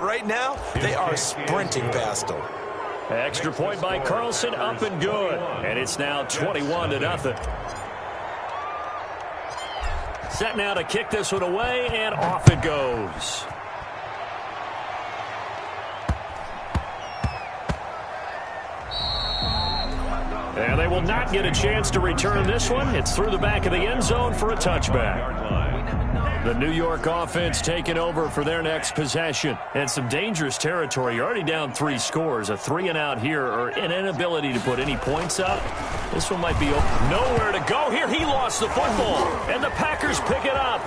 right now, they are sprinting past them. Extra point by Carlson, up and good. And it's now 21-0. Set now to kick this one away, and off it goes. And they will not get a chance to return this one. It's through the back of the end zone for a touchback. The New York offense taking over for their next possession. And some dangerous territory. You're already down 3 scores. A 3-and-out here, or an inability to put any points up. This one might be nowhere to go here. He lost the football, and the Packers pick it up.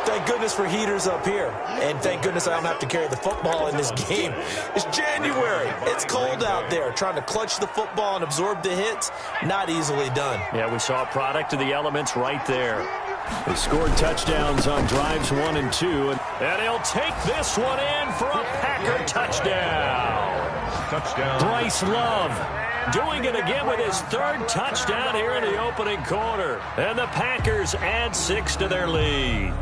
Thank goodness for heaters up here. And thank goodness I don't have to carry the football in this game. It's January. It's cold out there. Trying to clutch the football and absorb the hits, not easily done. Yeah, we saw a product of the elements right there. They scored touchdowns on drives 1 and 2. And he'll take this one in for a Packer touchdown. Bryce Love doing it again with his 3rd touchdown here in the opening quarter. And the Packers add 6 to their lead.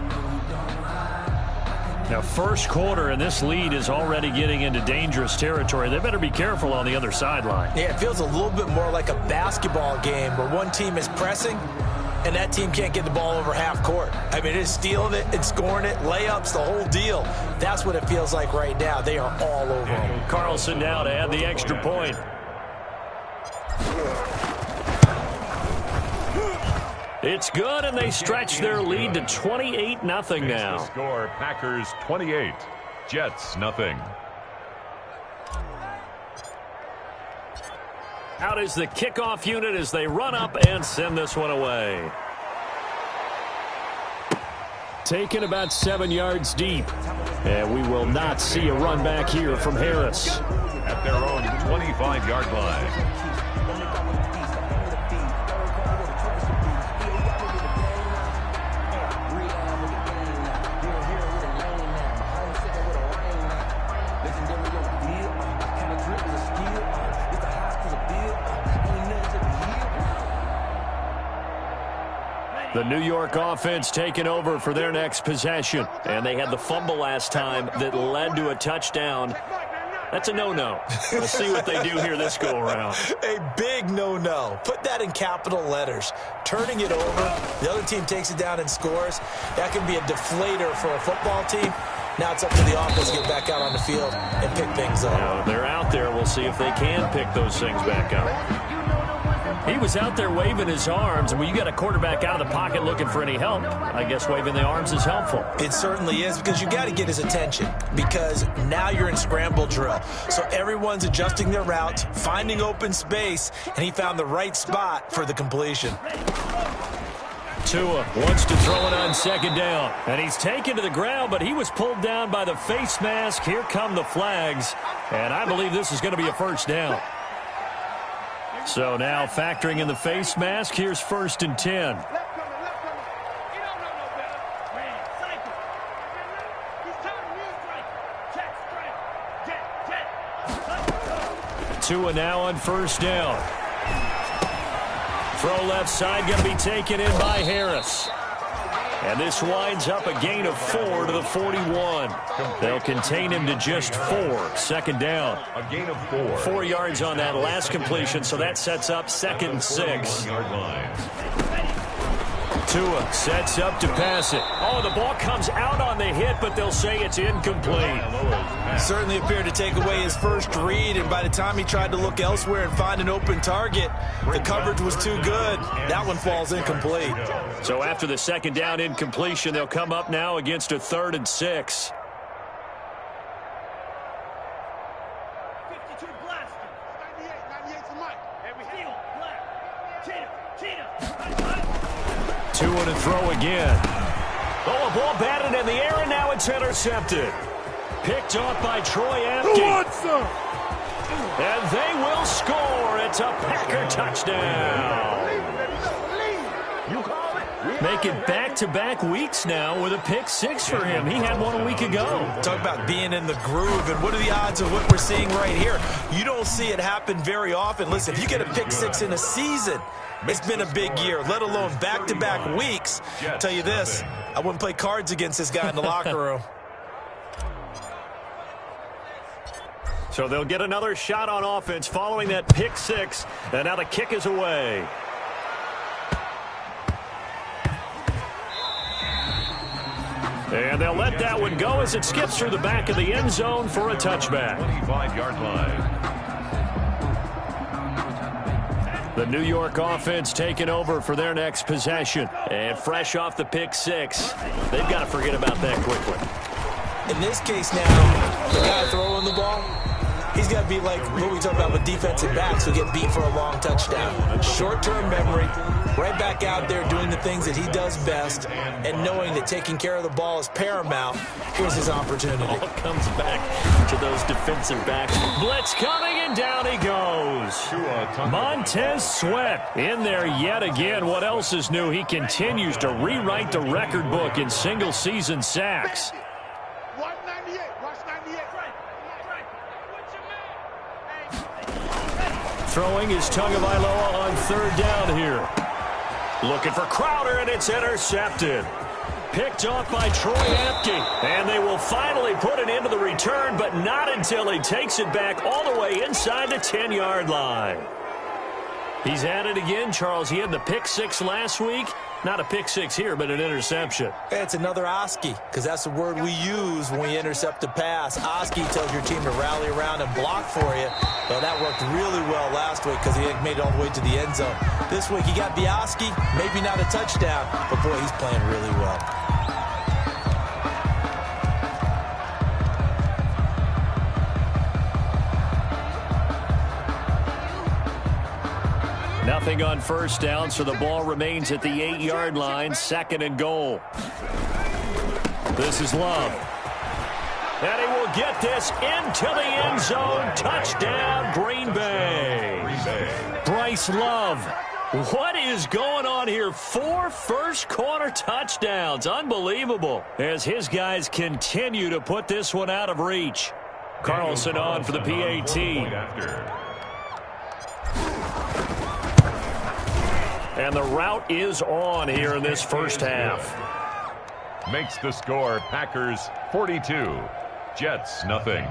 Now, first quarter, and this lead is already getting into dangerous territory. They better be careful on the other sideline. Yeah, it feels a little bit more like a basketball game where one team is pressing and that team can't get the ball over half court. I mean, it's stealing it, it's scoring it, layups, the whole deal. That's what it feels like right now. They are all over them. Carlson now to add the extra point. It's good, and they stretch their lead to 28-0 now. Score Packers 28, Jets nothing. Out is the kickoff unit as they run up and send this one away. Taken about 7 yards deep. And we will not see a run back here from Harris. At their own 25-yard line. The New York offense taking over for their next possession. And they had the fumble last time that led to a touchdown. That's a no-no. Let's see what they do here this go-around. A big no-no. Put that in capital letters. Turning it over, the other team takes it down and scores. That can be a deflator for a football team. Now it's up to the offense to get back out on the field and pick things up. Now, they're out there. We'll see if they can pick those things back up. He was out there waving his arms, and when you got a quarterback out of the pocket looking for any help, I guess waving the arms is helpful. It certainly is, because you got to get his attention, because now you're in scramble drill. So everyone's adjusting their routes, finding open space, and he found the right spot for the completion. Tua wants to throw it on 2nd down, and he's taken to the ground, but he was pulled down by the face mask. Here come the flags, and I believe this is going to be a 1st down. So now factoring in the face mask, here's 1st and 10. Tua now on 1st down. Throw left side, going to be taken in by Harris. And this winds up a gain of 4 to the 41. They'll contain him to just 4. 2nd down. A gain of 4. 4 yards on that last completion, so that sets up 2nd and 6. Tua sets up to pass it. Oh, the ball comes out on the hit, but they'll say it's incomplete. Certainly appeared to take away his first read, and by the time he tried to look elsewhere and find an open target, the coverage was too good. That one falls incomplete. So after the 2nd down incompletion, they'll come up now against a 3rd and 6. Tua to throw again. Oh, a ball batted in the air, and now it's intercepted. Picked off by Troy Apke. And they will score. It's a Packer touchdown. Make it back-to-back weeks now with a pick 6 for him. He had one a week ago. Talk about being in the groove, and what are the odds of what we're seeing right here? You don't see it happen very often. Listen, if you get a pick 6 in a season, It's been a big year, let alone back-to-back weeks. I'll tell you this, I wouldn't play cards against this guy in the locker room. So they'll get another shot on offense following that pick six. And now the kick is away. And they'll let that one go as it skips through the back of the end zone for a touchback. 25-yard line. The New York offense taking over for their next possession. And fresh off the pick six, they've got to forget about that quickly. In this case now, the guy throwing the ball, he's got to be like what we talk about with defensive backs who get beat for a long touchdown. Short-term memory, right back out there doing the things that he does best, and knowing that taking care of the ball is paramount. Here's his opportunity. All comes back to those defensive backs. Blitz coming, and down he goes. Montez Sweat in there yet again. What else is new? He continues to rewrite the record book in single-season sacks. Throwing is Tagovailoa on third down here. Looking for Crowder, and it's intercepted. Picked off by Troy Apke. And they will finally put it into the return, but not until he takes it back all the way inside the 10-yard line. He's at it again, Charles. He had the pick six last week. Not a pick six here, but an interception. It's another Oski, because that's the word we use when we intercept a pass. Oski tells your team to rally around and block for you. Well, that worked really well last week because he made it all the way to the end zone. This week he got the Oski, maybe not a touchdown, but boy, he's playing really well. Nothing on first down, so the ball remains at the 8-yard line, 2nd and goal. This is Love. And he will get this into the end zone. Touchdown, Green Bay. Bryce Love. What is going on here? 4 first-quarter touchdowns. Unbelievable. As his guys continue to put this one out of reach. Carlson on for the PAT. And the route is on here in this first half. Makes the score Packers 42, Jets nothing.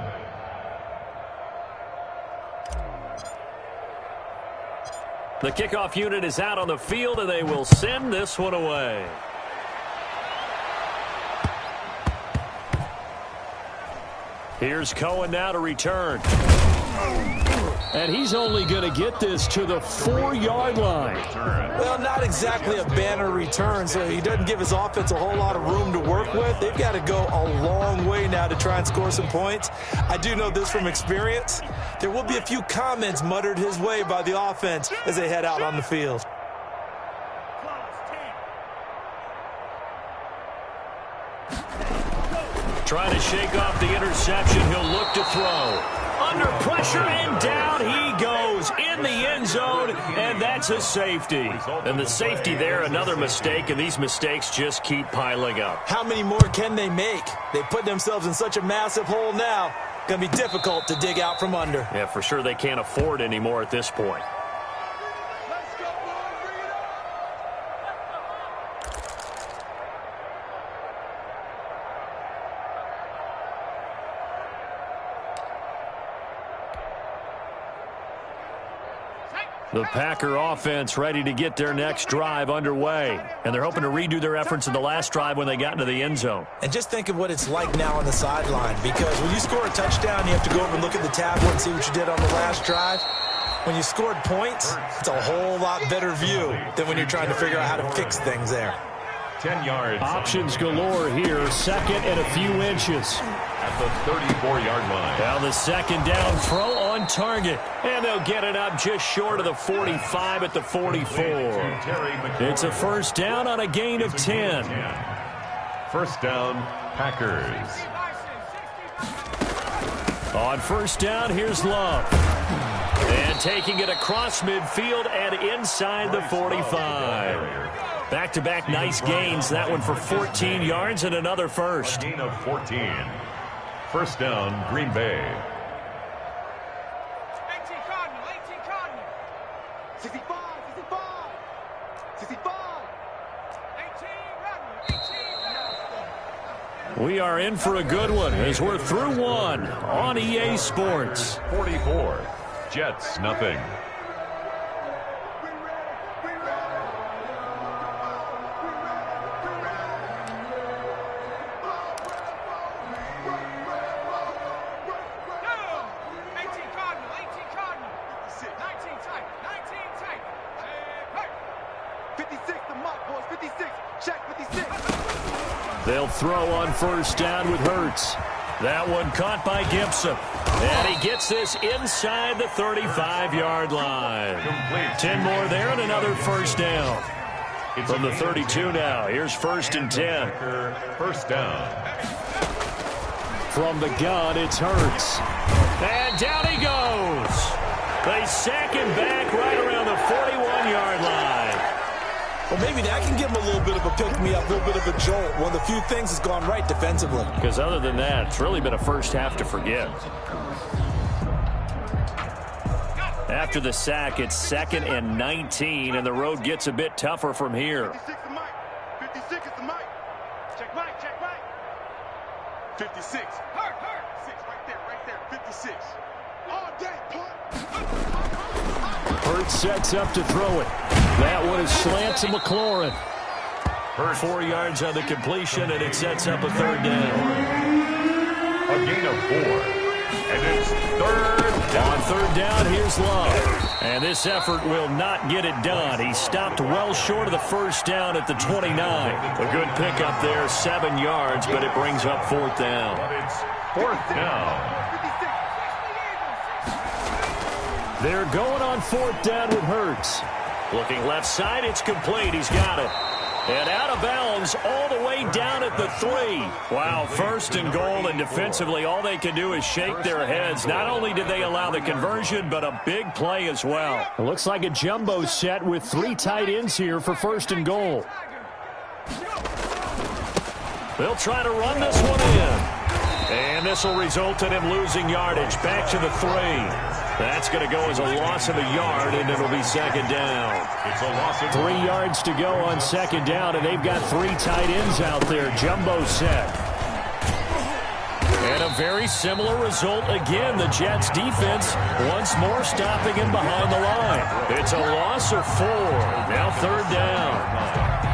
The kickoff unit is out on the field, and they will send this one away. Here's Cohen now to return. And he's only going to get this to the 4-yard line. Well, not exactly a banner return, so he doesn't give his offense a whole lot of room to work with. They've got to go a long way now to try and score some points. I do know this from experience. There will be a few comments muttered his way by the offense as they head out on the field. Trying to shake off the interception. He'll look to throw. Under pressure, and down he goes in the end zone, and that's a safety. And the safety there, another mistake, and these mistakes just keep piling up. How many more can they make? They put themselves in such a massive hole now. Going to be difficult to dig out from under. Yeah, for sure they can't afford anymore at this point. The Packer offense ready to get their next drive underway. And they're hoping to redo their efforts in the last drive when they got into the end zone. And just think of what it's like now on the sideline, because when you score a touchdown, you have to go over and look at the tablet and see what you did on the last drive. When you scored points, it's a whole lot better view than when you're trying to figure out how to fix things there. 10 yards. Options galore here. 2nd and a few inches. At the 34-yard line. Now the 2nd down throw on target. And they'll get it up just short of the 45 at the 44. It's a first down on a gain of 10. First down, Packers. On first down, here's Love. And taking it across midfield and inside the 45. Back-to-back nice gains. That one for 14 yards and another first. Gain of 14. First down, Green Bay. 18 Cardinal. 65. We are in for a good one as we're through one on EA Sports. 44, Jets nothing. They'll throw on first down with Hurts. That one caught by Gibson. And he gets this inside the 35-yard line. 10 more there and another first down. From the 32 now, here's 1st and 10. First down. From the gun, it's Hurts. And down he goes. They sack him back right around the 41-yard line. Well, maybe that can give him a little bit of a pick-me-up, a little bit of a jolt. One of the few things that's gone right defensively. Because other than that, it's really been a first half to forget. After the sack, it's 2nd and 19, and the road gets a bit tougher from here. 56 is Mike. 56 is the Mike. Check Mike, check Mike. 56. Hurt. 6 right there, 56. All day, punt. Hurts sets up to throw it. That one is slant to McLaurin. 4 yards on the completion, and it sets up a 3rd down. A gain of 4. And it's 3rd down. On 3rd down, here's Love. And this effort will not get it done. He stopped well short of the first down at the 29. A good pickup there, 7 yards, but it brings up 4th down. But it's 4th down. They're going on 4th down with Hurts. Looking left side, it's complete. He's got it. And out of bounds all the way down at the 3. Wow, 1st and goal, and defensively all they can do is shake their heads. Not only did they allow the conversion, but a big play as well. It looks like a jumbo set with 3 tight ends here for 1st and goal. They'll try to run this one in. And this will result in him losing yardage. Back to the 3. That's going to go as a loss of a yard, and it'll be 2nd down. It's a loss of 3 yards to go on 2nd down, and they've got 3 tight ends out there. Jumbo set. And a very similar result again. The Jets defense once more stopping him behind the line. It's a loss of 4. Now 3rd down.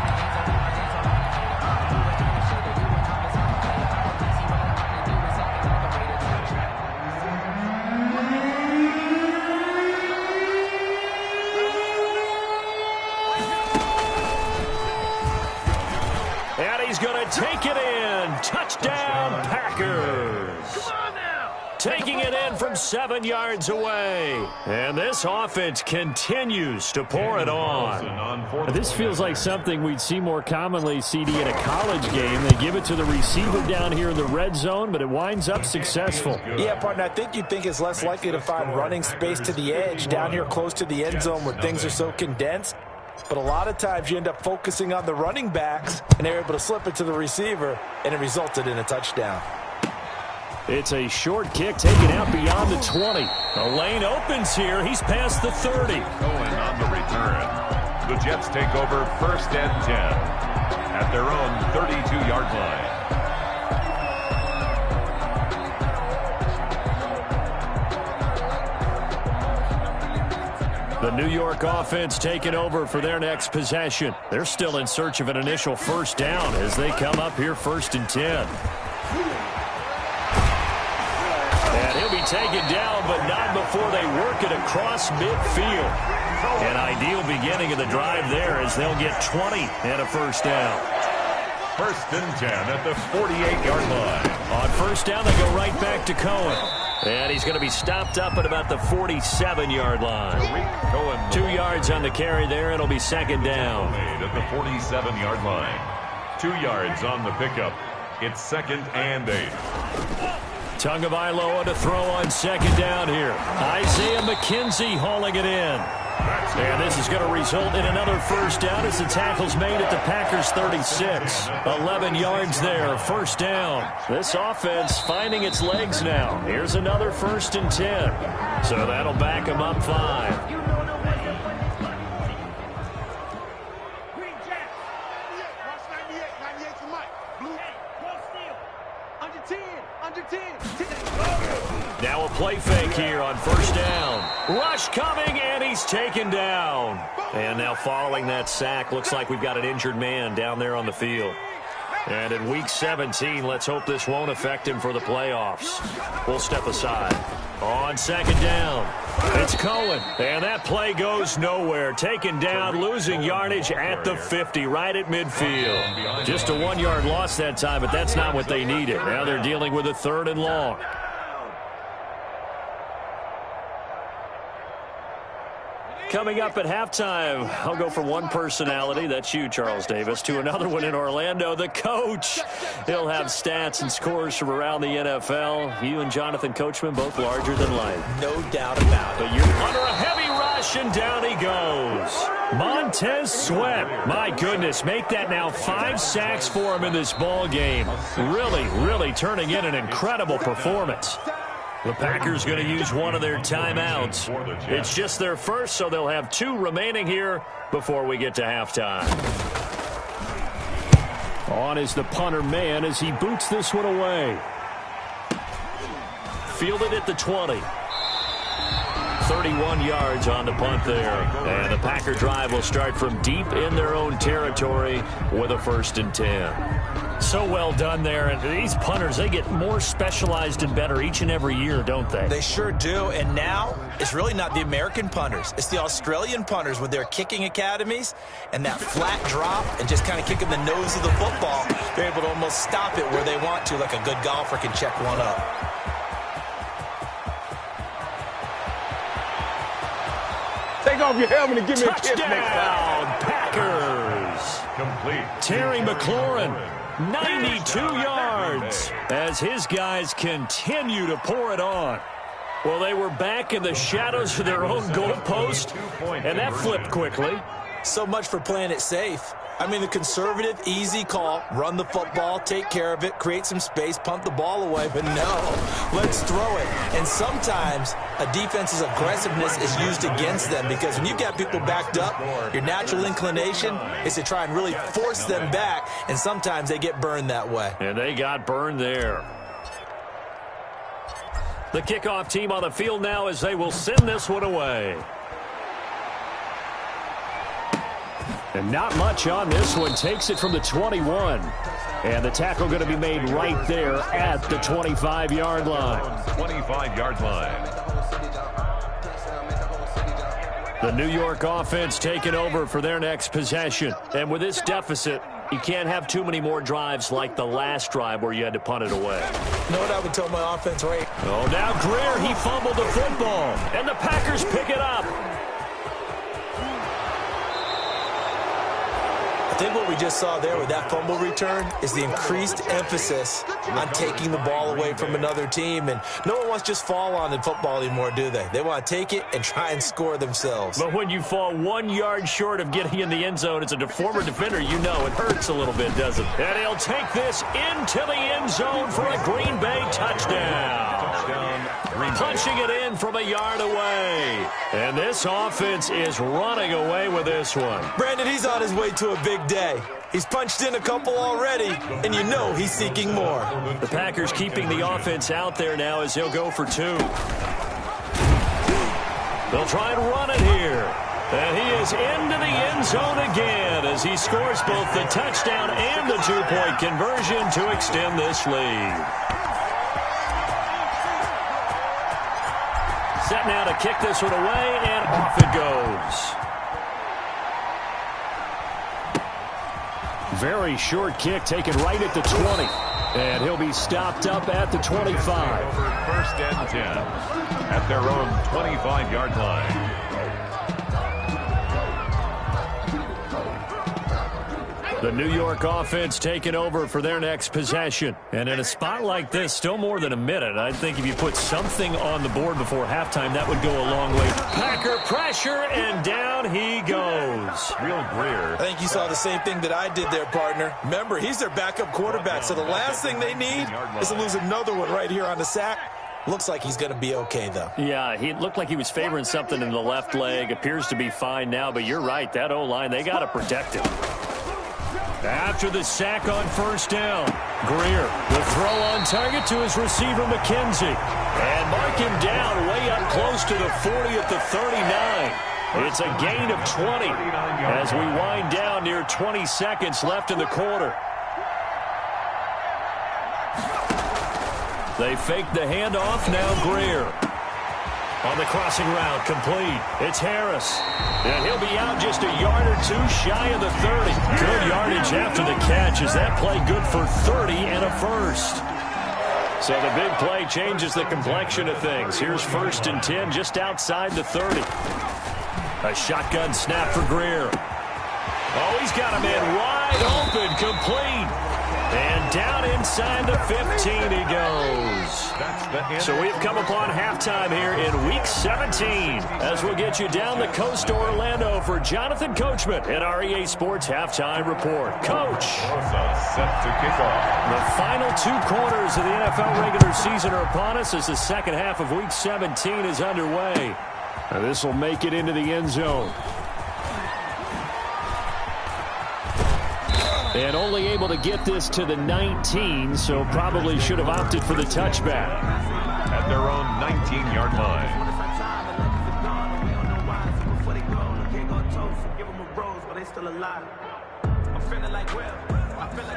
Take it in. Touchdown, Packers. Come on now. Taking it in from 7 yards away. And this offense continues to pour it on. This feels like something we'd see more commonly, CD, in a college game. They give it to the receiver down here in the red zone, but it winds up successful. Yeah, partner, I think you'd think it's less likely to find running space to the edge down here close to the end zone where things are so condensed. But a lot of times you end up focusing on the running backs, and they're able to slip it to the receiver, and it resulted in a touchdown. It's a short kick taken out beyond the 20. The lane opens here. He's past the 30. Going on the return. The Jets take over 1st and 10 at their own 32-yard line. The New York offense taking over for their next possession. They're still in search of an initial 1st down as they come up here 1st and 10. And he'll be taken down, but not before they work it across midfield. An ideal beginning of the drive there as they'll get 20 and a 1st down. 1st and 10 at the 48-yard line. On 1st down, they go right back to Cohen. And he's going to be stopped up at about the 47-yard line. Cohen 2 yards on the carry there. It'll be 2nd down. made at the 47-yard line. 2 yards on the pickup. It's 2nd and 8. Tagovailoa to throw on 2nd down here. Isaiah McKenzie hauling it in. And this is going to result in another 1st down as the tackle's made at the Packers 36. 11 yards there, 1st down. This offense finding its legs now. Here's another 1st and 10. So that'll back them up 5. Green Jacks. 98 for Mike. Blue. Ball steal. Under 10. Now a play fake here on first down. Rush coming, and he's taken down. And now following that sack, looks like we've got an injured man down there on the field. And in Week 17, let's hope this won't affect him for the playoffs. We'll step aside. On second down, it's Cohen. And that play goes nowhere. Taken down, losing yardage at the 50, right at midfield. Just a 1-yard loss that time, but that's not what they needed. Now they're dealing with a 3rd and long. Coming up at halftime, I'll go from one personality, that's you, Charles Davis, to another one in Orlando, the coach. He'll have stats and scores from around the NFL. You and Jonathan Coachman, both larger than life. No doubt about it. But you're under a heavy rush, and down he goes. Montez Sweat, my goodness, make that now 5 sacks for him in this ball game. Really turning in an incredible performance. The Packers going to use one of their timeouts. It's just their first, so they'll have 2 remaining here before we get to halftime. On is the punter man as he boots this one away. Fielded at the 20. 31 yards on the punt there. And the Packer drive will start from deep in their own territory with a 1st and 10. So well done there. And these punters, they get more specialized and better each and every year, don't they? They sure do. And now it's really not the American punters. It's the Australian punters with their kicking academies and that flat drop and just kind of kicking the nose of the football. They're able to almost stop it where they want to, like a good golfer can check one up. Take off your helmet and give me a kiss next Touchdown, time. Packers. Complete. Terry McLaurin, 92 yards as his guys continue to pour it on. Well, they were back in the shadows of their own goalpost, and that flipped quickly. So much for playing it safe. I mean, the conservative, easy call, run the football, take care of it, create some space, punt the ball away, but no, let's throw it. And sometimes a defense's aggressiveness is used against them because when you've got people backed up, your natural inclination is to try and really force them back, and sometimes they get burned that way. And they got burned there. The kickoff team on the field now as they will send this one away. And not much on this one. Takes it from the 21. And the tackle going to be made right there at the 25-yard line. 25-yard line. The New York offense taking over for their next possession. And with this deficit, you can't have too many more drives like the last drive where you had to punt it away. You know what I would tell my offense, right? Oh, now Greer, he fumbled the football. And the Packers pick it up. I think what we just saw there with that fumble return is the increased emphasis on taking the ball away from another team. And no one wants to just fall on in football anymore, do they? They want to take it and try and score themselves. But when you fall 1 yard short of getting in the end zone as a former defender, you know it hurts a little bit, doesn't it? And he'll take this into the end zone for a Green Bay touchdown. Punching it in from a yard away. And this offense is running away with this one. Brandon, he's on his way to a big day. He's punched in a couple already, and you know he's seeking more. The Packers keeping the offense out there now as he'll go for 2. They'll try and run it here. And he is into the end zone again as he scores both the touchdown and the 2-point conversion to extend this lead. Set now to kick this one away, and off it goes. Very short kick taken right at the 20. And he'll be stopped up at the 25. First and 10 at their own 25-yard line. The New York offense taking over for their next possession. And in a spot like this, still more than a minute, I think if you put something on the board before halftime, that would go a long way. Packer pressure, and down he goes. Real Greer. I think you saw the same thing that I did there, partner. Remember, he's their backup quarterback, so the last thing they need is to lose another one right here on the sack. Looks like he's going to be okay, though. Yeah, he looked like he was favoring something in the left leg. Appears to be fine now, but you're right. That O-line, they got to protect him. After the sack on first down, Greer will throw on target to his receiver, McKenzie. And mark him down way up close to the 40 at the 39. It's a gain of 20 as we wind down near 20 seconds left in the quarter. They fake the handoff, now Greer. On the crossing route, complete. It's Harris. And he'll be out just a yard or two shy of the 30. Good yardage after the catch. Is that play good for 30 and a first? So the big play changes the complexion of things. Here's 1st and 10 just outside the 30. A shotgun snap for Greer. Oh, he's got a man wide open, complete. And down inside the 15 he goes. So we've come upon halftime here in Week 17 as we'll get you down the coast to Orlando for Jonathan Coachman at our EA Sports Halftime Report. Coach. Set to kick off. The final 2 quarters of the NFL regular season are upon us as the second half of Week 17 is underway. And this will make it into the end zone. And only able to get this to the 19, so probably should have opted for the touchback. At their own 19-yard line.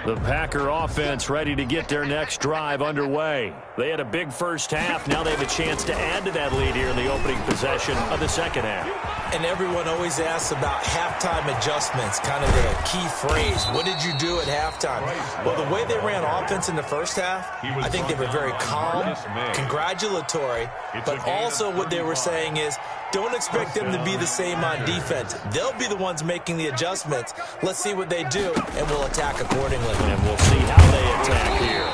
The Packer offense ready to get their next drive underway. They had a big first half. Now they have a chance to add to that lead here in the opening possession of the second half. And everyone always asks about halftime adjustments, kind of the key phrase. What did you do at halftime? Well, the way they ran offense in the first half, I think they were very calm, congratulatory, but also what they were saying is, don't expect them to be the same on defense. They'll be the ones making the adjustments. Let's see what they do, and we'll attack accordingly. And we'll see how they attack here.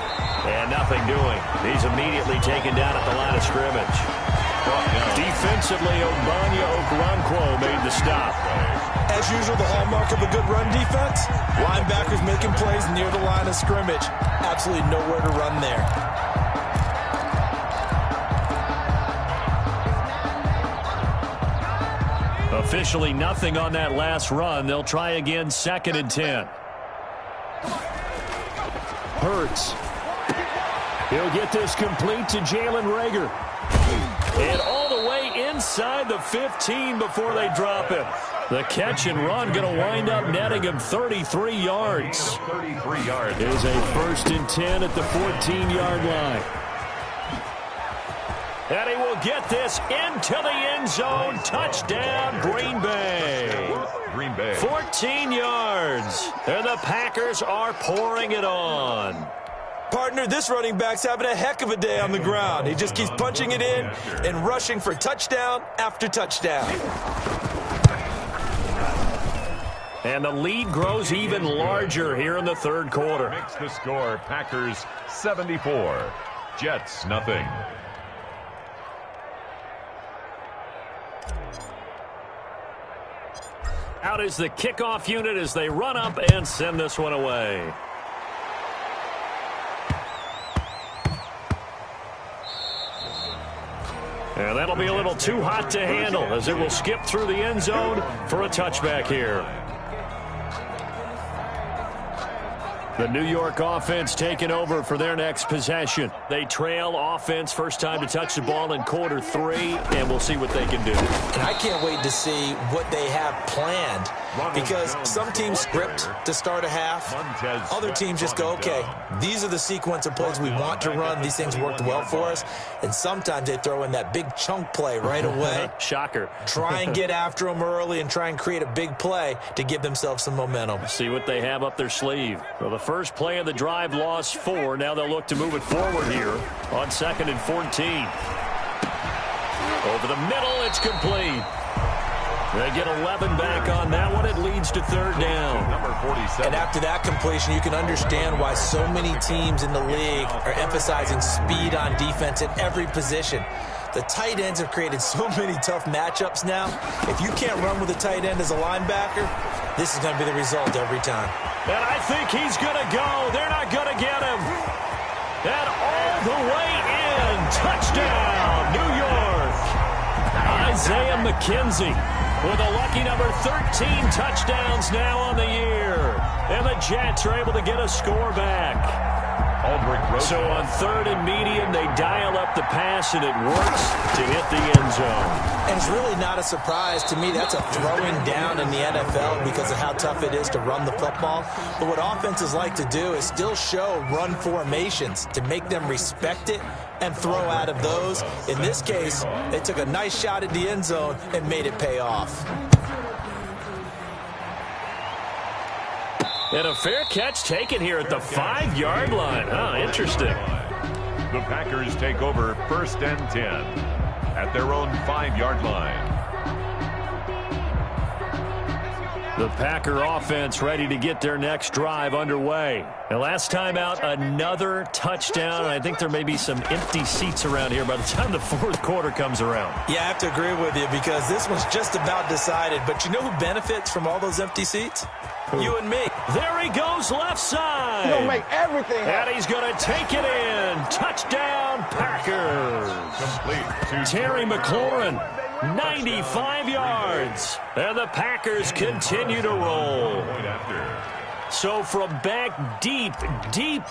And nothing doing. He's immediately taken down at the line of scrimmage. Defensively, Ogbanya Okoronkwo made the stop. As usual, the hallmark of a good run defense, linebackers making plays near the line of scrimmage. Absolutely nowhere to run there. Officially nothing on that last run. They'll try again 2nd and 10. Hurts. He'll get this complete to Jalen Reagor. And all the way inside the 15 before they drop him. The catch and run going to wind up netting him 33 yards. 33 yards. It is a 1st and 10 at the 14-yard line. And he will get this into the end zone. Touchdown, Green Bay. Green Bay. 14 yards. And the Packers are pouring it on. Partner, this running back's having a heck of a day on the ground. He just keeps punching it in and rushing for touchdown after touchdown. And the lead grows even larger here in the third quarter. Makes the score Packers 74, Jets nothing. Out is the kickoff unit as they run up and send this one away. And that'll be a little too hot to handle as it will skip through the end zone for a touchback here. The New York offense taking over for their next possession. They trail offense, first time to touch the ball in quarter 3, and we'll see what they can do. And I can't wait to see what they have planned, because some teams script to start a half. Other teams just go, okay, these are the sequence of plays we want to run. These things worked well for us. And sometimes they throw in that big chunk play right away. Shocker. Try and get after them early and try and create a big play to give themselves some momentum. See what they have up their sleeve. Well, the first play of the drive lost 4. Now they'll look to move it forward here on 2nd and 14. Over the middle, it's complete. They get 11 back on that one. It leads to 3rd down. Number 47. And after that completion, you can understand why so many teams in the league are emphasizing speed on defense at every position. The tight ends have created so many tough matchups now. If you can't run with a tight end as a linebacker, this is going to be the result every time. And I think he's going to go. They're not going to get him. And all the way in. Touchdown, New York. Isaiah McKenzie. with a lucky number 13 touchdowns now on the year. And the Jets are able to get a score back. So on 3rd and medium, they dial up the pass, and it works to hit the end zone. And it's really not a surprise to me. That's a throwing down in the NFL because of how tough it is to run the football. But what offenses like to do is still show run formations to make them respect it and throw out of those. In this case, they took a nice shot at the end zone and made it pay off. And a fair catch taken here at the 5-yard line. Oh, interesting. The Packers take over 1st and 10 at their own 5-yard line. The Packer offense ready to get their next drive underway. And last time out, another touchdown. I think there may be some empty seats around here by the time the 4th quarter comes around. Yeah, I have to agree with you because this one's just about decided. But you know who benefits from all those empty seats? You and me. There he goes left side. He's going to make everything happen. And he's going to take it in. Touchdown, Packers. Complete. Terry McLaurin, 95 yards. And the Packers continue to roll. So from back deep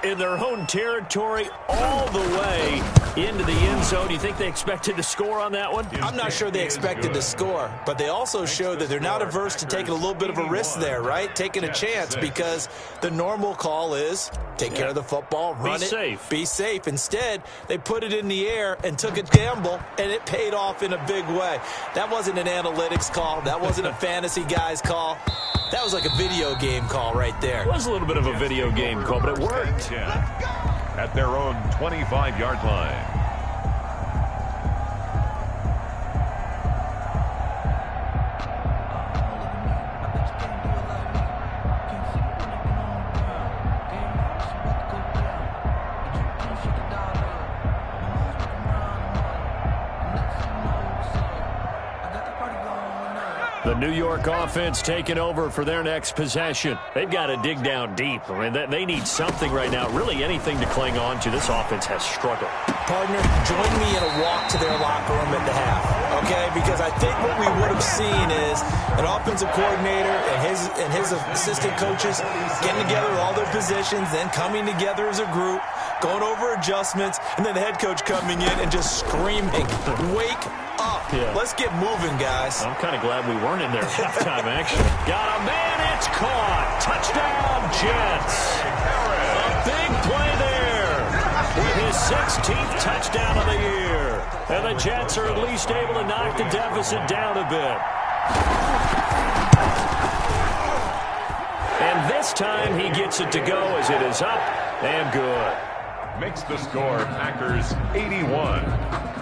in their own territory, all the way into the end zone. You think they expected to score on that one? I'm not sure they expected to score, but they also showed that they're not averse to taking a little bit of a risk there, right? Taking a chance because the normal call is take care of the football, run it, be safe. Instead, they put it in the air and took a gamble, and it paid off in a big way. That wasn't an analytics call. That wasn't a fantasy guy's call. That was like a video game call right there. It was a little bit of a video game call, but it worked. At their own 25-yard line. The New York offense taking over for their next possession. They've got to dig down deep. I mean, they need something right now, really anything to cling on to. This offense has struggled. Partner, join me in a walk to their locker room at the half, okay? Because I think what we would have seen is an offensive coordinator and his assistant coaches getting together all their positions, then coming together as a group, going over adjustments, and then the head coach coming in and just screaming, wake up. Yeah. Let's get moving, guys. I'm kind of glad we weren't in there at halftime action. Got a man, it's caught. Touchdown, Jets. A big play there with his 16th touchdown of the year. And the Jets are at least able to knock the deficit down a bit. And this time he gets it to go as it is up and good. Makes the score Packers 81,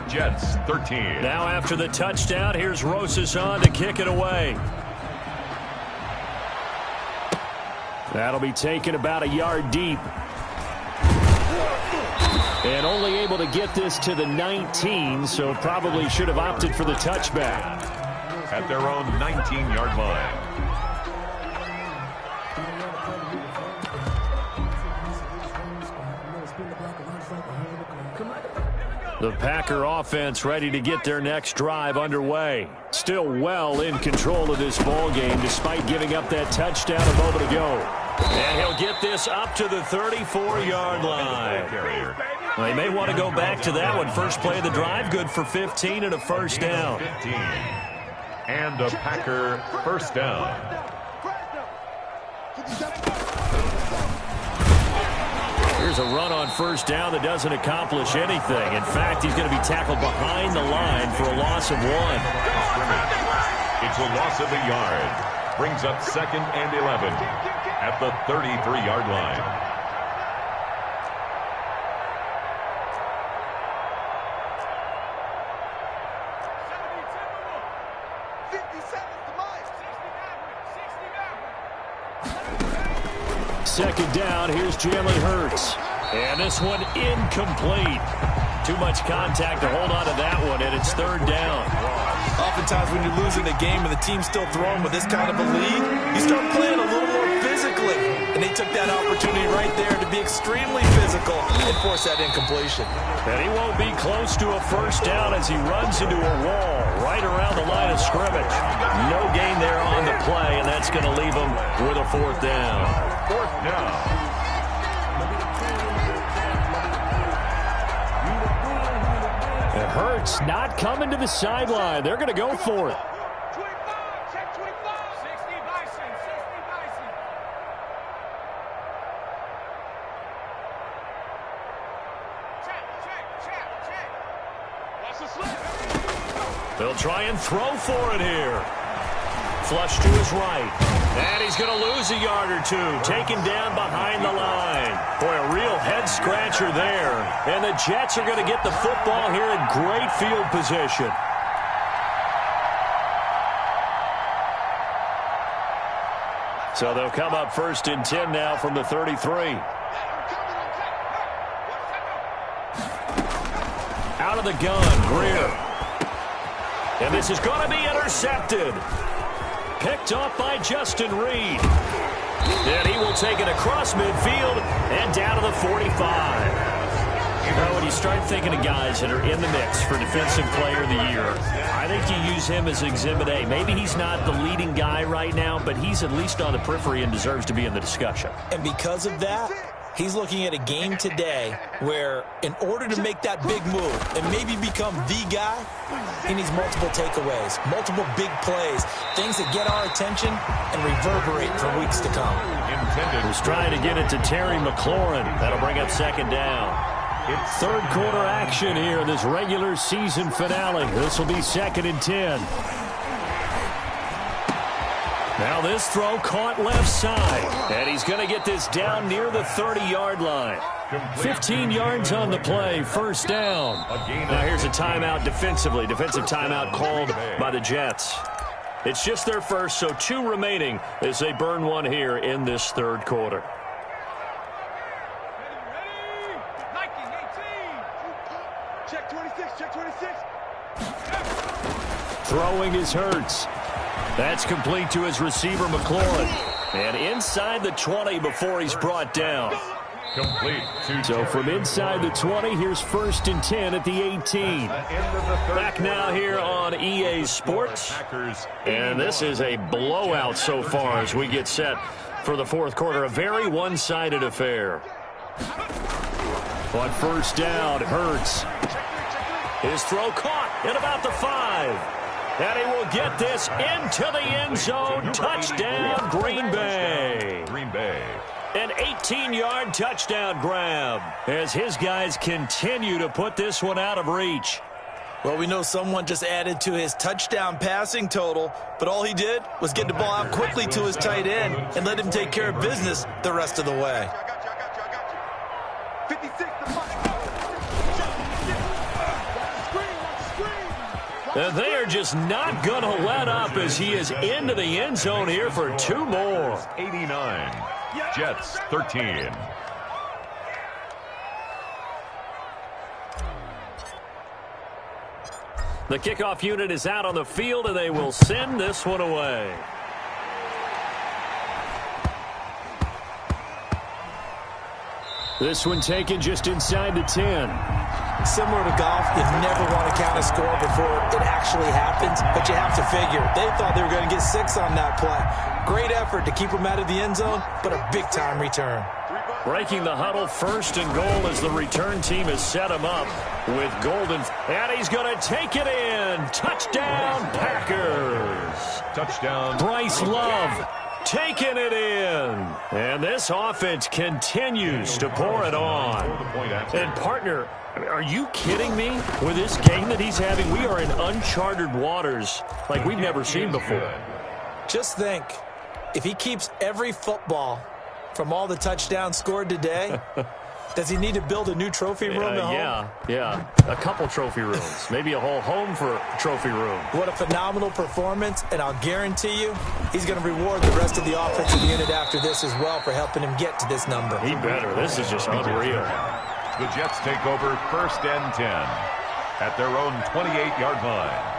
Jets 13. Now after the touchdown, here's Rosas on to kick it away. That'll be taken about a yard deep. And only able to get this to the 19, so probably should have opted for the touchback. At their own 19-yard line. The Packer offense ready to get their next drive underway. Still well in control of this ball game despite giving up that touchdown a moment ago. And he'll get this up to the 34-yard line. Well, he may want to go back to that one. First play of the drive, good for 15 and a first down. 15. And a Packer first down. Here's a run on first down that doesn't accomplish anything. In fact, he's going to be tackled behind the line for a loss of 1. It's a loss of a yard. Brings up 2nd and 11 at the 33-yard line. Second down, here's Jalen Hurts. And this one incomplete. Too much contact to hold on to that one, and it's 3rd down. Oftentimes when you're losing a game and the team's still throwing with this kind of a lead, you start playing a little more physically. And they took that opportunity right there to be extremely physical and force that incompletion. And he won't be close to a first down as he runs into a wall right around the line of scrimmage. No gain there on the play, and that's going to leave him with a fourth down. Fourth down. It hurts not coming to the sideline. They're going to go for it. 25, check 25. 60 Bison, 60 Bison. Check. Watch the slip. They'll try and throw for it here. Flush to his right. And he's going to lose a yard or two. Taken down behind the line. Boy, a real head-scratcher there. And the Jets are going to get the football here in great field position. So they'll come up first and 10 now from the 33. Out of the gun, Greer. And this is going to be intercepted. Picked off by Justin Reed. And he will take it across midfield and down to the 45. Now, when you start thinking of guys that are in the mix for Defensive Player of the Year, I think you use him as Exhibit A. Maybe he's not the leading guy right now, but he's at least on the periphery and deserves to be in the discussion. And because of that, he's looking at a game today where in order to make that big move and maybe become the guy, he needs multiple takeaways, multiple big plays, things that get our attention and reverberate for weeks to come. He's trying to get it to Terry McLaurin. That'll bring up second down. Third quarter action here in this regular season finale. This will be second and 10. Now this throw caught left side. And he's going to get this down near the 30-yard line. 15 yards on the play, first down. Now here's a timeout defensively. Defensive timeout called by the Jets. It's just their first, so 2 remaining as they burn one here in this third quarter. Check 26, check 26. Throwing is Hurts. That's complete to his receiver, McLaurin. And inside the 20 before he's brought down. Complete. So from inside the 20, here's first and 10 at the 18. Back now here on EA Sports. And this is a blowout so far as we get set for the fourth quarter. A very one-sided affair. On first down, Hurts. His throw caught at about the 5. And he will get this into the end zone. Touchdown, Green Bay. Green Bay. An 18-yard touchdown grab as his guys continue to put this one out of reach. Well, we know someone just added to his touchdown passing total, but all he did was get the ball out quickly to his tight end and let him take care of business the rest of the way. I got you. 56 to 5. And they are just not going to let up as he is into the end zone here for 2 more. 89. Jets 13. The kickoff unit is out on the field, and they will send this one away. This one taken just inside the 10. Similar to golf, you never want to count a score before it actually happens, but you have to figure. They thought they were going to get 6 on that play. Great effort to keep them out of the end zone, but a big-time return. Breaking the huddle, first and goal as the return team has set him up with Golden. And he's going to take it in. Touchdown, Packers. Touchdown. Bryce Love taking it in. And this offense continues to pour it on. And partner, are you kidding me? With this game that he's having, we are in uncharted waters like we've never seen before. Just think, if he keeps every football from all the touchdowns scored today, does he need to build a new trophy room at home? Yeah. A couple trophy rooms. Maybe a whole home for trophy room. What a phenomenal performance, and I'll guarantee you he's going to reward the rest of the offensive unit after this as well for helping him get to this number. He better. This is just unreal. The Jets take over first and 10 at their own 28-yard line.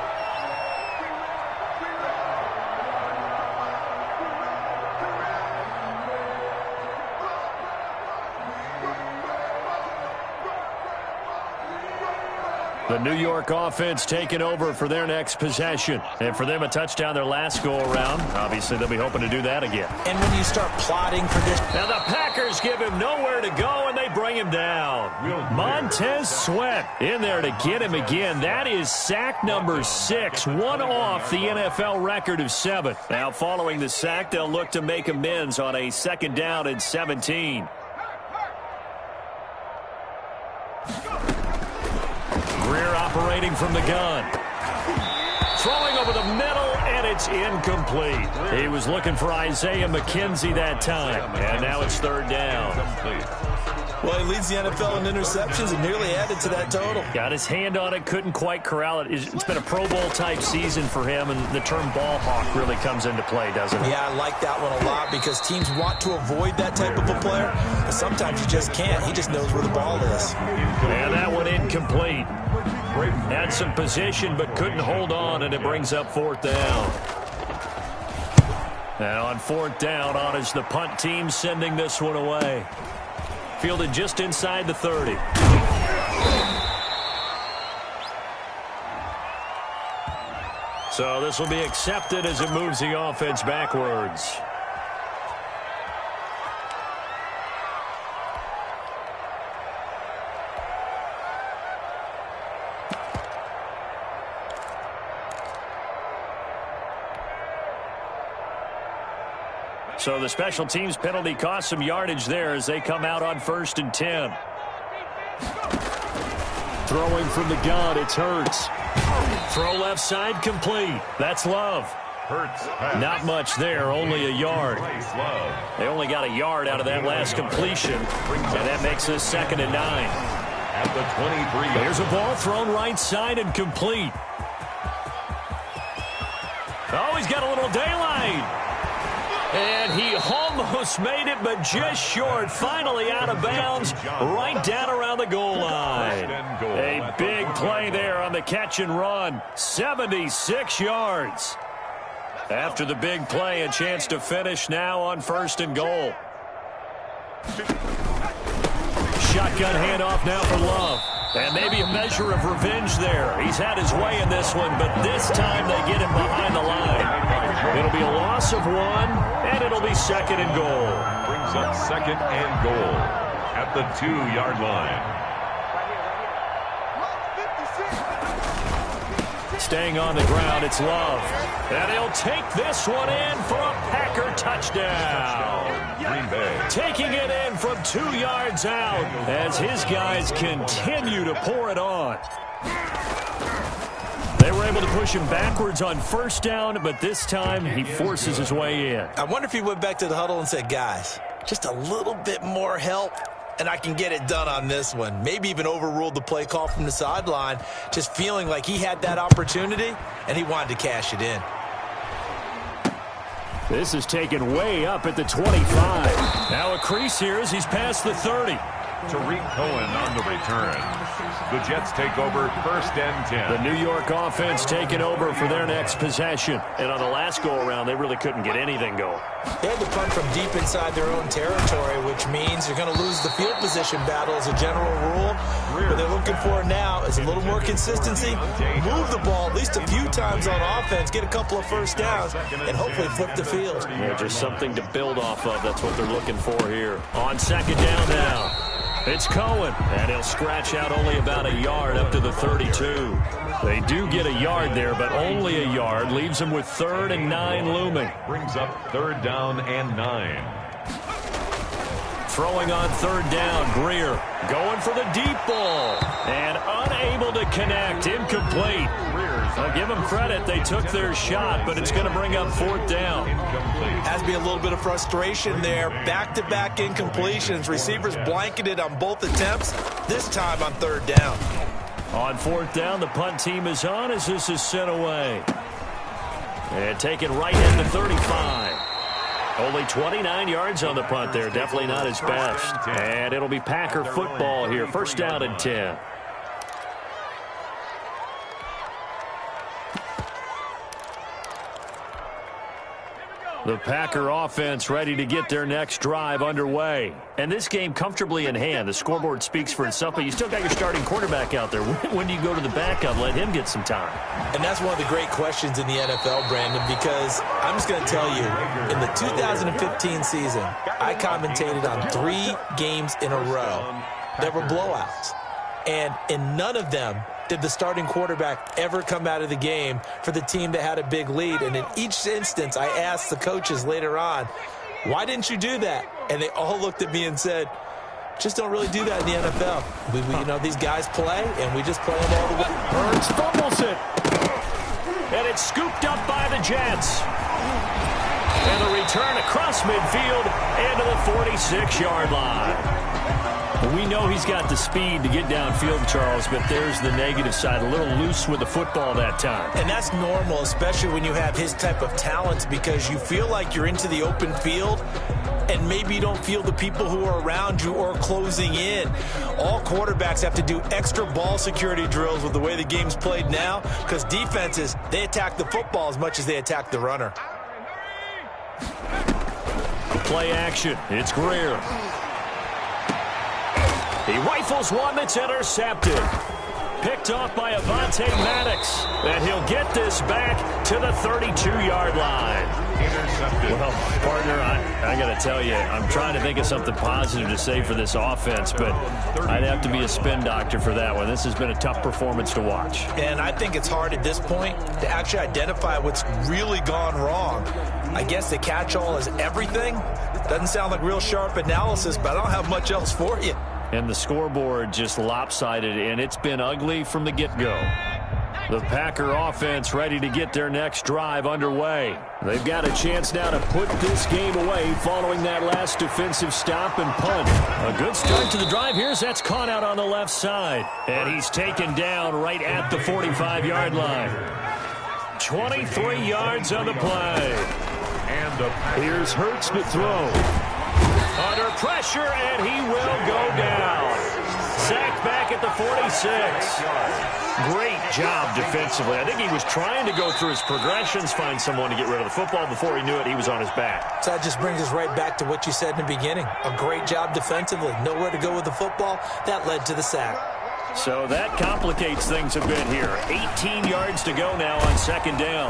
The New York offense taking over for their next possession. And for them, a touchdown their last go-around. Obviously, they'll be hoping to do that again. And when you start plotting for this... Now the Packers give him nowhere to go, and they bring him down. Montez Sweat in there to get him again. That is sack number 6, one off the NFL record of 7. Now, following the sack, they'll look to make amends on a 2nd down and 17. Greer operating from the gun. Throwing over the middle, and it's incomplete. He was looking for Isaiah McKenzie that time, and now it's 3rd down. Well, he leads the NFL in interceptions and nearly added to that total. Got his hand on it, couldn't quite corral it. It's been a Pro Bowl-type season for him, and the term ball hawk really comes into play, doesn't it? Yeah, I like that one a lot because teams want to avoid that type of a player, but sometimes you just can't. He just knows where the ball is. And that one incomplete. Had some position, but couldn't hold on, and it brings up 4th down. And on 4th down, on is the punt team sending this one away. Fielded just inside the 30. So this will be accepted as it moves the offense backwards. So the special teams penalty cost some yardage there as they come out on 1st and 10. Throwing from the gun, it's Hurts. Throw left side complete. That's Love. Hurts. Not much there, only a yard. They only got a yard out of that last completion, and that makes this 2nd and 9. At the 23. Here's a ball thrown right side and complete. Oh, he's got a little daylight. And he almost made it, but just short. Finally out of bounds, right down around the goal line. A big play there on the catch and run. 76 yards. After the big play, a chance to finish now on 1st and goal. Shotgun handoff now for Love. And maybe a measure of revenge there. He's had his way in this one, but this time they get him behind the line. It'll be a loss of 1, and it'll be 2nd and goal. Brings up 2nd and goal at the 2-yard line. Staying on the ground, it's Love. And he'll take this one in for a Packer touchdown. Green Bay. Taking it in from 2 yards out as his guys continue to pour it on. They were able to push him backwards on 1st down, but this time he forces his way in. I wonder if he went back to the huddle and said, guys, just a little bit more help, and I can get it done on this one. Maybe even overruled the play call from the sideline, just feeling like he had that opportunity, and he wanted to cash it in. This is taken way up at the 25. Now a crease here as he's past the 30. Tariq Cohen on the return. The Jets take over 1st and 10. The New York offense taking over for their next possession. And on the last go-around, they really couldn't get anything going. They had to punt from deep inside their own territory, which means you're going to lose the field position battle as a general rule. What they're looking for now is a little more consistency, move the ball at least a few times on offense, get a couple of 1st downs, and hopefully flip the field. Yeah, just something to build off of. That's what they're looking for here. On 2nd down now. It's Cohen, and he'll scratch out only about a yard up to the 32. They do get a yard there, but only a yard. Leaves them with 3rd and 9 looming. Brings up 3rd down and 9. Throwing on 3rd down, Greer going for the deep ball, and unable to connect, incomplete. I'll give them credit, they took their shot, but it's going to bring up 4th down. Has to be a little bit of frustration there. Back-to-back incompletions. Receivers blanketed on both attempts, this time on 3rd down. On 4th down, the punt team is on as this is sent away. And taken right into 35. Only 29 yards on the punt there. Definitely not his best. And it'll be Packer football here. 1st down and 10. The Packer offense ready to get their next drive underway. And this game comfortably in hand. The scoreboard speaks for itself, but you still got your starting quarterback out there. When do you go to the backup, let him get some time? And that's one of the great questions in the NFL, Brandon, because I'm just going to tell you, in the 2015 season, I commentated on 3 games in a row that were blowouts. And in none of them did the starting quarterback ever come out of the game for the team that had a big lead. And in each instance, I asked the coaches later on, why didn't you do that? And they all looked at me and said, just don't really do that in the NFL. You know, these guys play, and we just play them all the way. Hurts fumbles it. And it's scooped up by the Jets. And the return across midfield and to the 46-yard line. We know he's got the speed to get downfield, Charles, but there's the negative side. A little loose with the football that time. And that's normal, especially when you have his type of talent, because you feel like you're into the open field and maybe you don't feel the people who are around you or closing in. All quarterbacks have to do extra ball security drills with the way the game's played now, because defenses, they attack the football as much as they attack the runner. Play action. It's Greer. He rifles one that's intercepted. Picked off by Avonte Maddox. And he'll get this back to the 32-yard line. Intercepted. Well, partner, I got to tell you, I'm trying to think of something positive to say for this offense, but I'd have to be a spin doctor for that one. This has been a tough performance to watch. And I think it's hard at this point to actually identify what's really gone wrong. I guess the catch-all is everything. Doesn't sound like real sharp analysis, but I don't have much else for you. And the scoreboard just lopsided, and it's been ugly from the get-go. The Packer offense ready to get their next drive underway. They've got a chance now to put this game away following that last defensive stop and punt. A good start to the drive. Here's that's caught out on the left side. And he's taken down right at the 45-yard line. 23 yards on the play. And here's Hurts to throw. Under pressure, and he will go down. Sacked back at the 46. Great job defensively. I think he was trying to go through his progressions, find someone to get rid of the football. Before he knew it, he was on his back. So that just brings us right back to what you said in the beginning. A great job defensively. Nowhere to go with the football. That led to the sack. So that complicates things a bit here. 18 yards to go now on second down.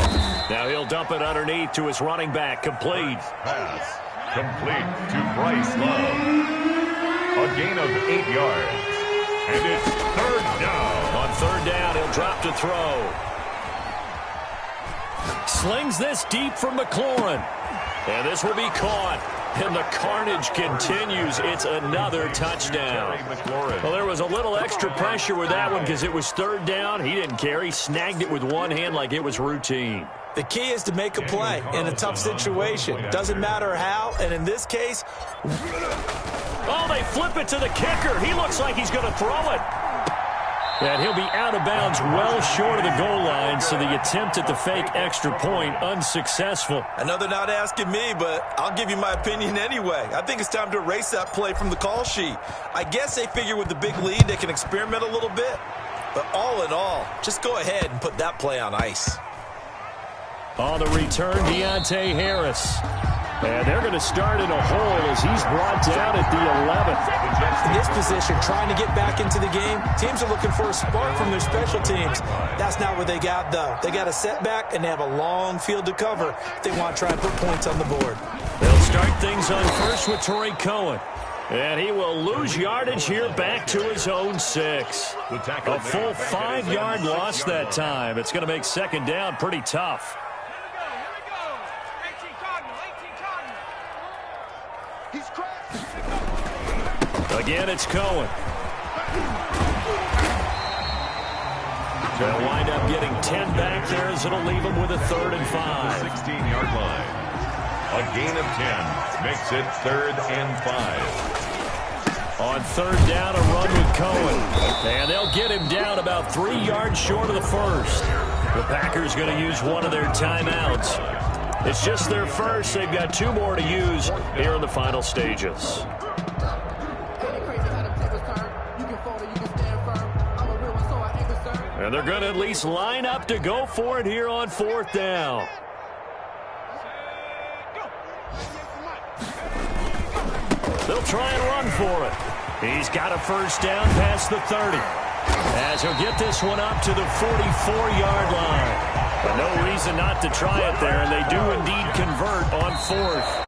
Now he'll dump it underneath to his running back. Complete. Pass. Complete to Bryce Love. A gain of 8 yards. And it's third down. On third down, he'll drop to throw. Slings this deep from McLaurin. And this will be caught. And the carnage continues. It's another touchdown. Well, there was a little extra pressure with that one because it was third down. He didn't care. He snagged it with one hand like it was routine. The key is to make a play in a tough situation. Doesn't matter how, and in this case... Oh, they flip it to the kicker. He looks like he's going to throw it. And he'll be out of bounds well short of the goal line, so the attempt at the fake extra point unsuccessful. I know they're not asking me, but I'll give you my opinion anyway. I think it's time to erase that play from the call sheet. I guess they figure with the big lead they can experiment a little bit. But all in all, just go ahead and put that play on ice. On the return, Deontay Harris. And they're going to start in a hole as he's brought down at the 11th. In this position, trying to get back into the game, teams are looking for a spark from their special teams. That's not what they got, though. They got a setback, and they have a long field to cover if they want to try and put points on the board. They'll start things on first with Torrey Cohen. And he will lose yardage here back to his own 6. A full 5-yard loss that time. It's going to make second down pretty tough. Again, it's Cohen. They'll wind up getting 10 back there as it'll leave them with a 3rd and 5. 16-yard line. A gain of 10 makes it 3rd and 5. On third down, a run with Cohen. And they'll get him down about 3 yards short of the first. The Packers going to use one of their timeouts. It's just their first. They've got 2 more to use here in the final stages. And they're going to at least line up to go for it here on 4th down. He'll try and run for it. He's got a first down past the 30. As he'll get this one up to the 44-yard line. But no reason not to try it there, and they do indeed convert on 4th.